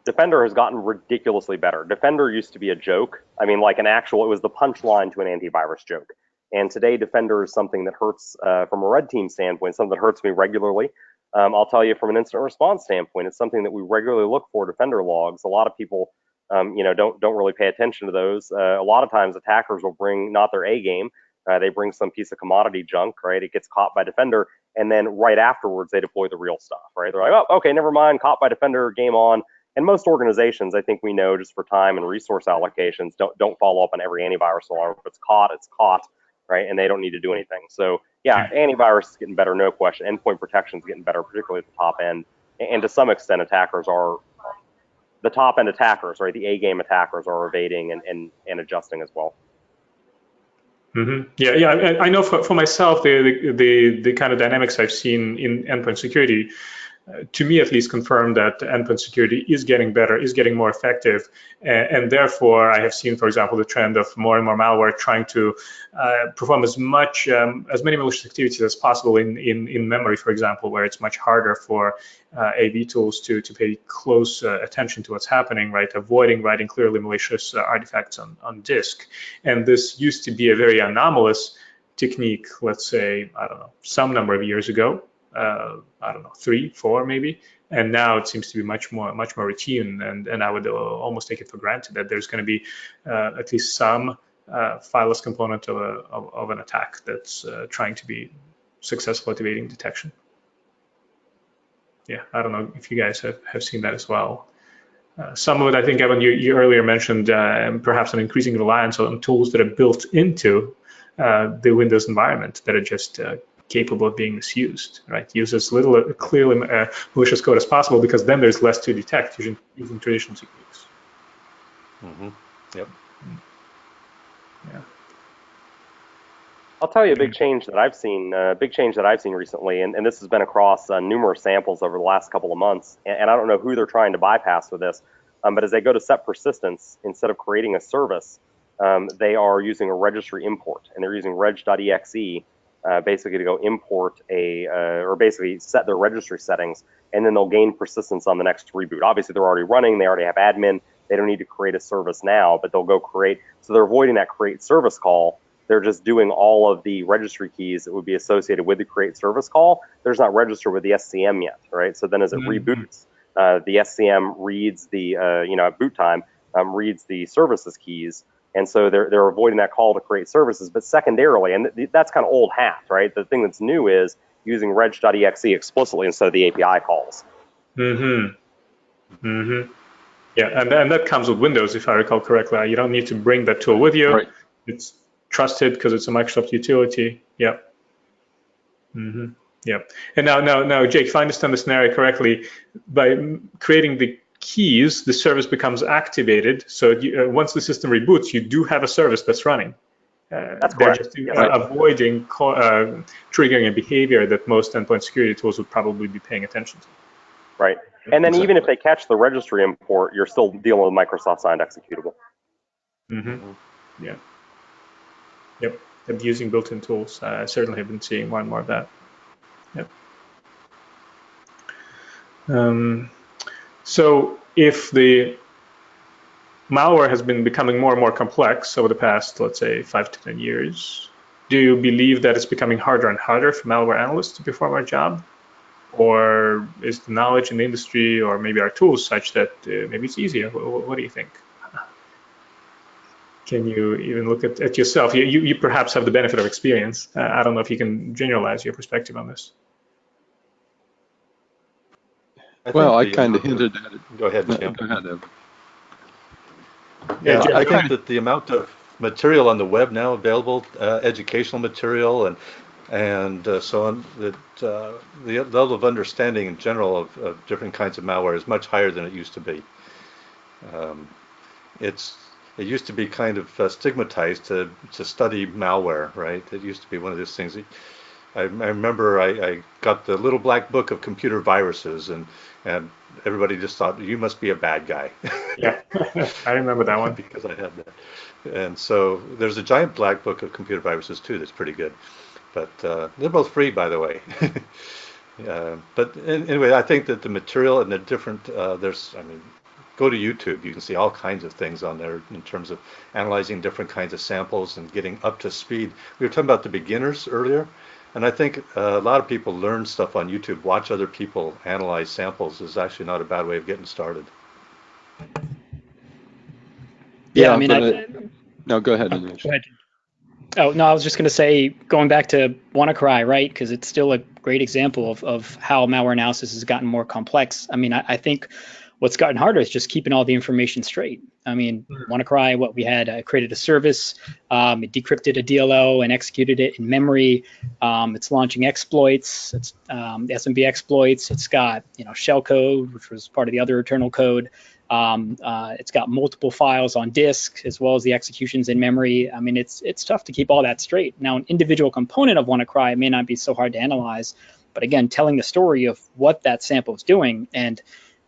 Defender has gotten ridiculously better. Defender used to be a joke. I mean, like it was the punchline to an antivirus joke. And today, Defender is something that hurts from a red team standpoint, something that hurts me regularly. I'll tell you from an incident response standpoint, it's something that we regularly look for, Defender logs. A lot of people, don't really pay attention to those. A lot of times, attackers will bring not their A game. They bring some piece of commodity junk, right? It gets caught by Defender, and then right afterwards, they deploy the real stuff, right? They're like, oh, okay, never mind, caught by Defender, game on. And most organizations, I think we know, just for time and resource allocations, don't follow up on every antivirus alarm. If it's caught, right? And they don't need to do anything. So yeah, antivirus is getting better, no question. Endpoint protection is getting better, particularly at the top end. And to some extent, the top end attackers, right? The A game attackers are evading and adjusting as well. Yeah. I know for myself, the kind of dynamics I've seen in endpoint security to me at least, confirm that endpoint security is getting better, is getting more effective, and therefore I have seen, for example, the trend of more and more malware trying to perform as many malicious activities as possible in memory, for example, where it's much harder for AV tools to pay close attention to what's happening, right? Avoiding writing clearly malicious artifacts on disk. And this used to be a very anomalous technique, let's say, I don't know, some number of years ago. I don't know, 3, 4 maybe, and now it seems to be much more routine. And I would almost take it for granted that there's going to be at least some fileless component of an attack that's trying to be successful at evading detection. Yeah, I don't know if you guys have seen that as well. Some of it, I think, Evan, you earlier mentioned perhaps an increasing reliance on tools that are built into the Windows environment that are just capable of being misused, right? Use as little clearly malicious code as possible, because then there's less to detect using traditional techniques. Mm-hmm. Yep. Yeah. I'll tell you a big change that I've seen recently, and this has been across numerous samples over the last couple of months, and I don't know who they're trying to bypass with this, but as they go to set persistence, instead of creating a service, they are using a registry import, and they're using reg.exe basically to go import or basically set their registry settings, and then they'll gain persistence on the next reboot. Obviously, they're already running, they already have admin, they don't need to create a service now, but they'll go create, so they're avoiding that create service call. They're just doing all of the registry keys that would be associated with the create service call. There's not registered with the SCM yet, right? So then as it reboots, the SCM reads the, at boot time, reads the services keys. And so they're avoiding that call to create services. But secondarily, and that's kind of old hat, right? The thing that's new is using reg.exe explicitly instead of the API calls. Mm-hmm. Mm-hmm. Yeah, and that comes with Windows, if I recall correctly. You don't need to bring that tool with you. Right. It's trusted because it's a Microsoft utility. Yep. Mm-hmm. Yep. And now, Jake, if I understand the scenario correctly, by creating the keys, the service becomes activated. So once the system reboots, you do have a service that's running. That's correct. They're just avoiding triggering a behavior that most endpoint security tools would probably be paying attention to. Right. And then even if they catch the registry import, you're still dealing with Microsoft signed executable. Mm-hmm. Yeah. Yep. Using built-in tools. I certainly have been seeing more and more of that. Yep. So if the malware has been becoming more and more complex over the past, let's say, 5 to 10 years, do you believe that it's becoming harder and harder for malware analysts to perform our job? Or is the knowledge in the industry, or maybe our tools, such that maybe it's easier? What do you think? Can you even look at yourself? You perhaps have the benefit of experience. I don't know if you can generalize your perspective on this. I kind of hinted at it. Go ahead, Jim. Go ahead, Evan. Yeah, I think that the amount of material on the web now available, educational material and so on, that the level of understanding in general of different kinds of malware is much higher than it used to be. It used to be kind of stigmatized to study malware, right? It used to be one of those things. I remember I got the little black book of computer viruses, and everybody just thought, you must be a bad guy. Yeah, I remember that one. Because I had that. And so there's a giant black book of computer viruses too that's pretty good. But they're both free, by the way. But anyway, I think that the material and the different, go to YouTube. You can see all kinds of things on there in terms of analyzing different kinds of samples and getting up to speed. We were talking about the beginners earlier. And I think a lot of people learn stuff on YouTube. Watch other people analyze samples is actually not a bad way of getting started. Yeah, I mean, no, go ahead, Anish. Go ahead. Oh, no, I was just going to say, going back to WannaCry, right? Because it's still a great example of how malware analysis has gotten more complex. I mean, I think what's gotten harder is just keeping all the information straight. I mean, WannaCry, what we had created a service, it decrypted a DLO and executed it in memory. It's launching exploits, it's SMB exploits. It's got shell code, which was part of the other internal code. It's got multiple files on disk as well as the executions in memory. I mean, it's tough to keep all that straight. Now, an individual component of WannaCry may not be so hard to analyze, but again, telling the story of what that sample is doing. And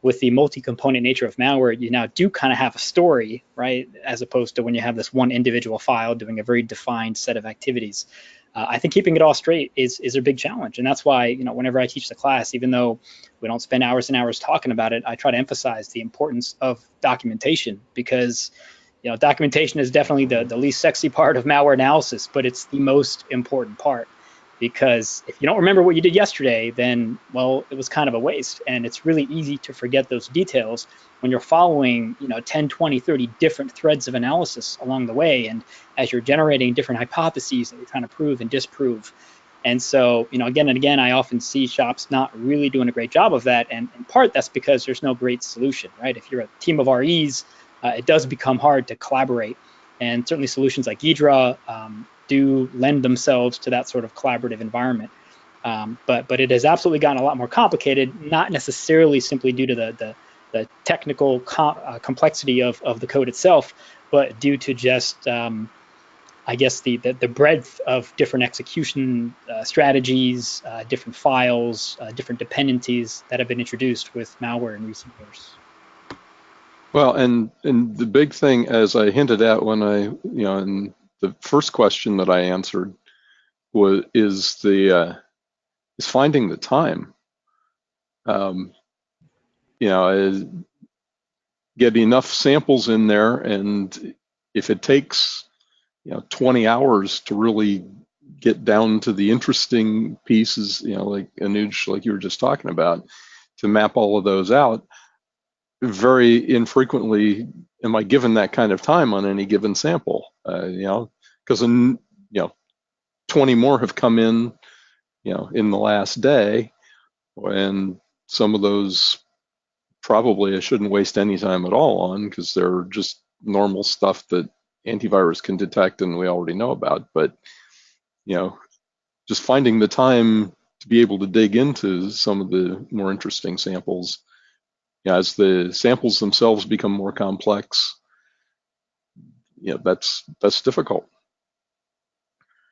with the multi-component nature of malware, you now do kind of have a story, right? As opposed to when you have this one individual file doing a very defined set of activities. I think keeping it all straight is a big challenge. And that's why, whenever I teach the class, even though we don't spend hours and hours talking about it, I try to emphasize the importance of documentation, because documentation is definitely the least sexy part of malware analysis, but it's the most important part. Because if you don't remember what you did yesterday, then, well, it was kind of a waste. And it's really easy to forget those details when you're following, 10, 20, 30 different threads of analysis along the way. And as you're generating different hypotheses that you're trying to prove and disprove. And so, again and again, I often see shops not really doing a great job of that. And in part, that's because there's no great solution, right? If you're a team of REs, it does become hard to collaborate. And certainly solutions like Dedra do lend themselves to that sort of collaborative environment. But it has absolutely gotten a lot more complicated, not necessarily simply due to the technical complexity of the code itself, but due to just, I guess, the breadth of different execution strategies, different files, different dependencies that have been introduced with malware in recent years. Well, and the big thing, as I hinted at when in the first question that I answered, is finding the time. Get enough samples in there, and if it takes 20 hours to really get down to the interesting pieces, like Anuj, like you were just talking about, to map all of those out, very infrequently am I given that kind of time on any given sample, because 20 more have come in, in the last day, and some of those probably I shouldn't waste any time at all on, because they're just normal stuff that antivirus can detect and we already know about. But just finding the time to be able to dig into some of the more interesting samples, as the samples themselves become more complex, that's difficult.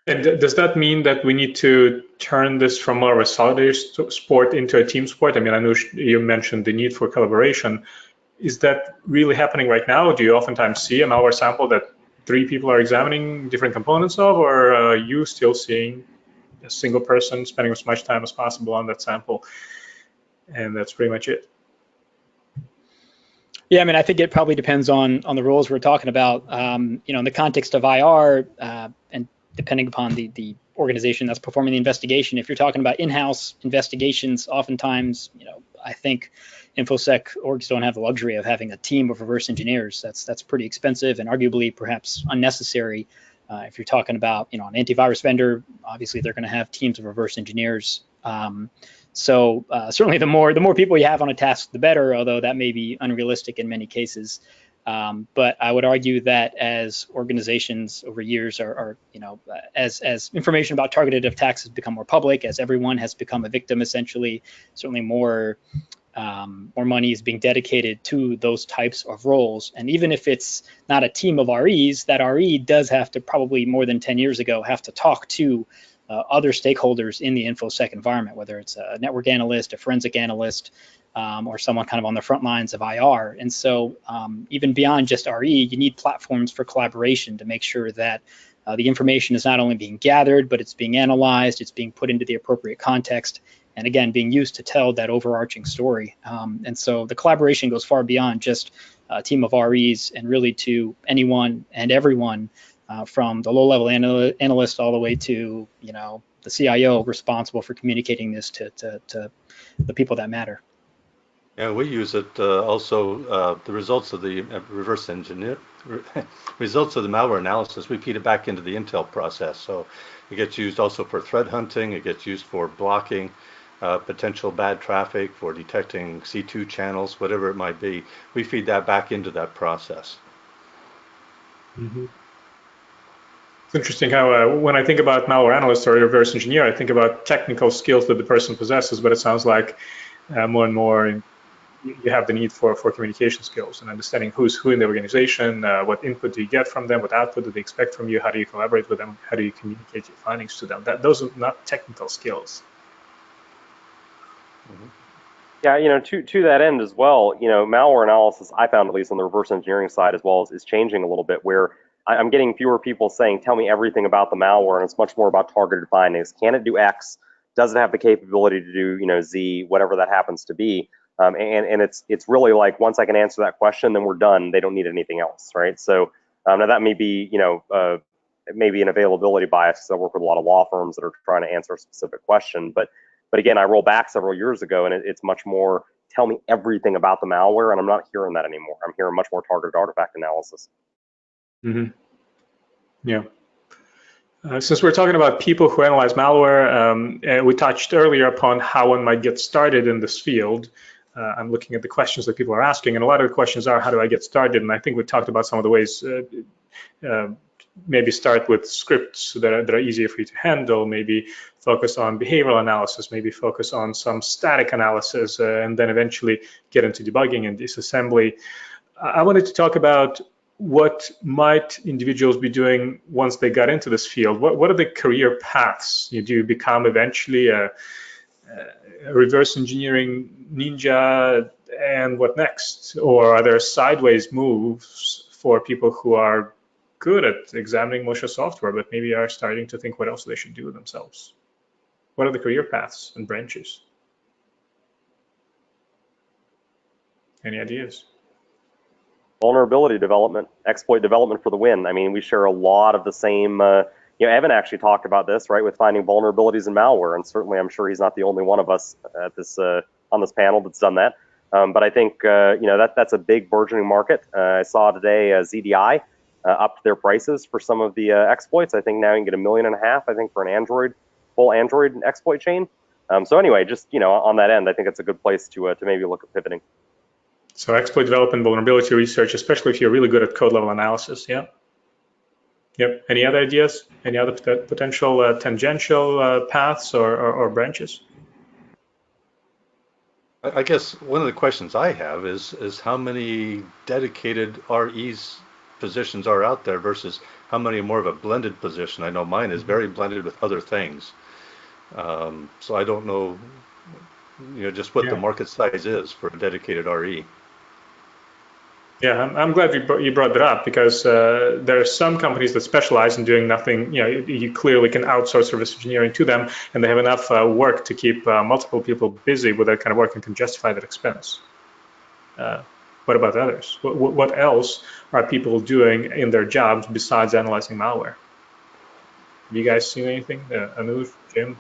And does that mean that we need to turn this from more of a solitary sport into a team sport? I mean, I know you mentioned the need for collaboration. Is that really happening right now? Do you oftentimes see a malware sample that 3 people are examining different components of, or are you still seeing a single person spending as much time as possible on that sample, and that's pretty much it? Yeah, I mean, I think it probably depends on the roles we're talking about. In the context of IR, and depending upon the organization that's performing the investigation, if you're talking about in-house investigations, oftentimes, I think InfoSec orgs don't have the luxury of having a team of reverse engineers. That's pretty expensive and arguably perhaps unnecessary. If you're talking about, an antivirus vendor, obviously they're going to have teams of reverse engineers. So certainly the more people you have on a task, the better, although that may be unrealistic in many cases. But I would argue that as organizations over years are as information about targeted attacks has become more public, as everyone has become a victim, essentially, certainly more money is being dedicated to those types of roles. And even if it's not a team of REs, that RE does have to probably more than 10 years ago have to talk to other stakeholders in the InfoSec environment, whether it's a network analyst, a forensic analyst, or someone kind of on the front lines of IR. And so even beyond just RE, you need platforms for collaboration to make sure that the information is not only being gathered, but it's being analyzed, it's being put into the appropriate context, and again, being used to tell that overarching story. And so the collaboration goes far beyond just a team of REs and really to anyone and everyone, from the low-level analyst all the way to the CIO responsible for communicating this to the people that matter. Yeah, we use it also. The results of the results of the malware analysis, we feed it back into the Intel process. So it gets used also for threat hunting. It gets used for blocking potential bad traffic, for detecting C2 channels, whatever it might be. We feed that back into that process. Mm-hmm. It's interesting how when I think about malware analyst or reverse engineer, I think about technical skills that the person possesses, but it sounds like more and more you have the need for communication skills and understanding who's who in the organization, what input do you get from them, what output do they expect from you, how do you collaborate with them, how do you communicate your findings to them. Those are not technical skills. Yeah, to that end as well, malware analysis, I found at least on the reverse engineering side as well, is changing a little bit, where I'm getting fewer people saying, tell me everything about the malware, and it's much more about targeted findings. Can it do X? Does it have the capability to do, Z, whatever that happens to be? And it's really like, once I can answer that question, then we're done. They don't need anything else, right? So now that may be, maybe an availability bias, because I work with a lot of law firms that are trying to answer a specific question, but again, I roll back several years ago, and it's much more, tell me everything about the malware, and I'm not hearing that anymore. I'm hearing much more targeted artifact analysis. Mm-hmm. Yeah. Since we're talking about people who analyze malware, we touched earlier upon how one might get started in this field. I'm looking at the questions that people are asking, and a lot of the questions are, how do I get started? And I think we talked about some of the ways. Maybe start with scripts that are easier for you to handle, maybe focus on behavioral analysis, maybe focus on some static analysis, and then eventually get into debugging and disassembly. I wanted to talk about what might individuals be doing once they got into this field. What are the career paths? Do you become eventually a reverse engineering ninja, and what next? Or are there sideways moves for people who are good at examining malicious software, but maybe are starting to think what else they should do themselves? What are the career paths and branches? Any ideas? Vulnerability development, exploit development for the win. I mean, we share a lot of the same, Evan actually talked about this, right, with finding vulnerabilities in malware, and certainly I'm sure he's not the only one of us at this on this panel that's done that. But I think, that's a big burgeoning market. I saw today ZDI upped their prices for some of the exploits. I think now you can get $1.5 million, I think, for an full Android exploit chain. So anyway, just, on that end, I think it's a good place to maybe look at pivoting. So exploit development, vulnerability research, especially if you're really good at code level analysis. Yeah. Yep. Any other ideas? Any other potential tangential paths or branches? I guess one of the questions I have is how many dedicated REs positions are out there versus how many are more of a blended position. I know mine is very blended with other things. So I don't know, just what the market size is for a dedicated RE. Yeah, I'm glad you brought that up, because there are some companies that specialize in doing nothing. You clearly can outsource reverse engineering to them, and they have enough work to keep multiple people busy with that kind of work and can justify that expense. What about others? What else are people doing in their jobs besides analyzing malware? Have you guys seen anything? Anuj, Jim?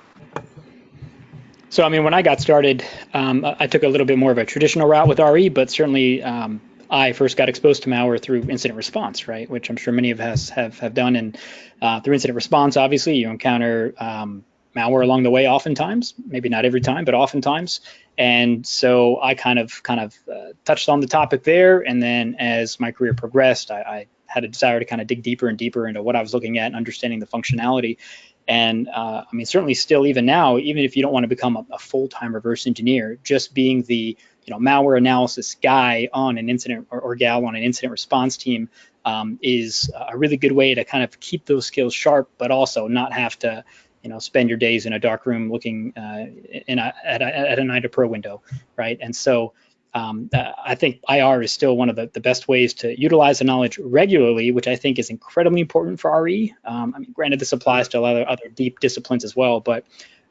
So, I mean, when I got started, I took a little bit more of a traditional route with RE, but certainly I first got exposed to malware through incident response, right? Which I'm sure many of us have done. And through incident response, obviously, you encounter malware along the way, oftentimes, maybe not every time, but oftentimes. And so I kind of touched on the topic there. And then as my career progressed, I had a desire to kind of dig deeper and deeper into what I was looking at and understanding the functionality. And I mean, certainly still, even now, even if you don't want to become a full-time reverse engineer, just being the malware analysis guy on an incident or gal on an incident response team is a really good way to kind of keep those skills sharp, but also not have to spend your days in a dark room looking at an IDA Pro window, right? And so I think IR is still one of the best ways to utilize the knowledge regularly, which I think is incredibly important for RE. I mean, granted, this applies to a lot of other deep disciplines as well, but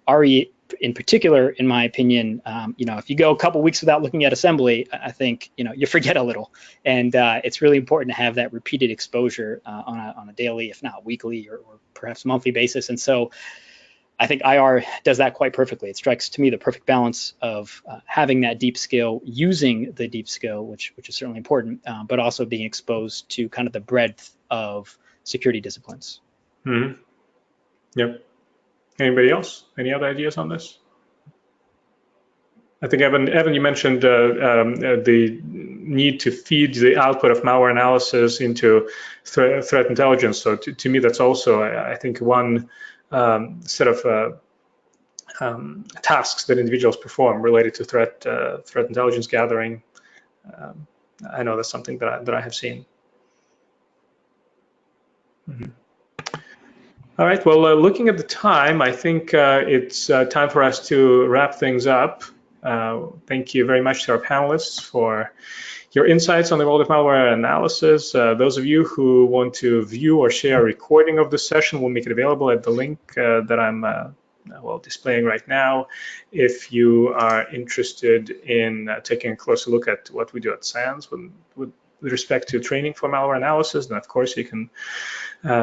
RE in particular, in my opinion, if you go a couple weeks without looking at assembly, I think you forget a little, and it's really important to have that repeated exposure on a daily, if not weekly, or perhaps monthly basis. And so I think IR does that quite perfectly. It strikes to me the perfect balance of having that deep skill, using the deep skill, which is certainly important, but also being exposed to kind of the breadth of security disciplines. Mm-hmm. Yep. Anybody else? Any other ideas on this? I think, Evan, you mentioned the need to feed the output of malware analysis into threat intelligence. So to me, that's also, I think, one set of tasks that individuals perform related to threat intelligence gathering. I know that's something that I have seen. Mm-hmm. All right, well, looking at the time, I think it's time for us to wrap things up. Thank you very much to our panelists for your insights on the world of malware analysis. Those of you who want to view or share a recording of this session, we'll make it available at the link that I'm displaying right now. If you are interested in taking a closer look at what we do at SANS with respect to training for malware analysis, then of course you can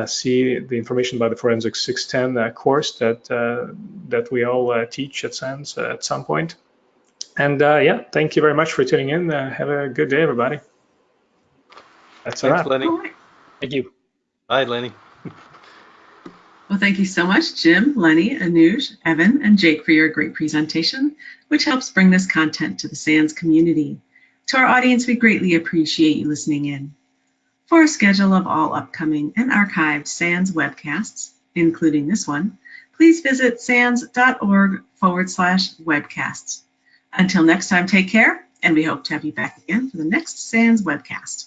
see the information about the Forensics 610 course that we all teach at SANS at some point. And yeah, thank you very much for tuning in. Have a good day, everybody. That's a wrap. Lenny. Right. Thank you. Bye, Lenny. Well, thank you so much, Jim, Lenny, Anuj, Evan, and Jake for your great presentation, which helps bring this content to the SANS community. To our audience, we greatly appreciate you listening in. For a schedule of all upcoming and archived SANS webcasts, including this one, please visit sans.org/webcasts. Until next time, take care, and we hope to have you back again for the next SANS webcast.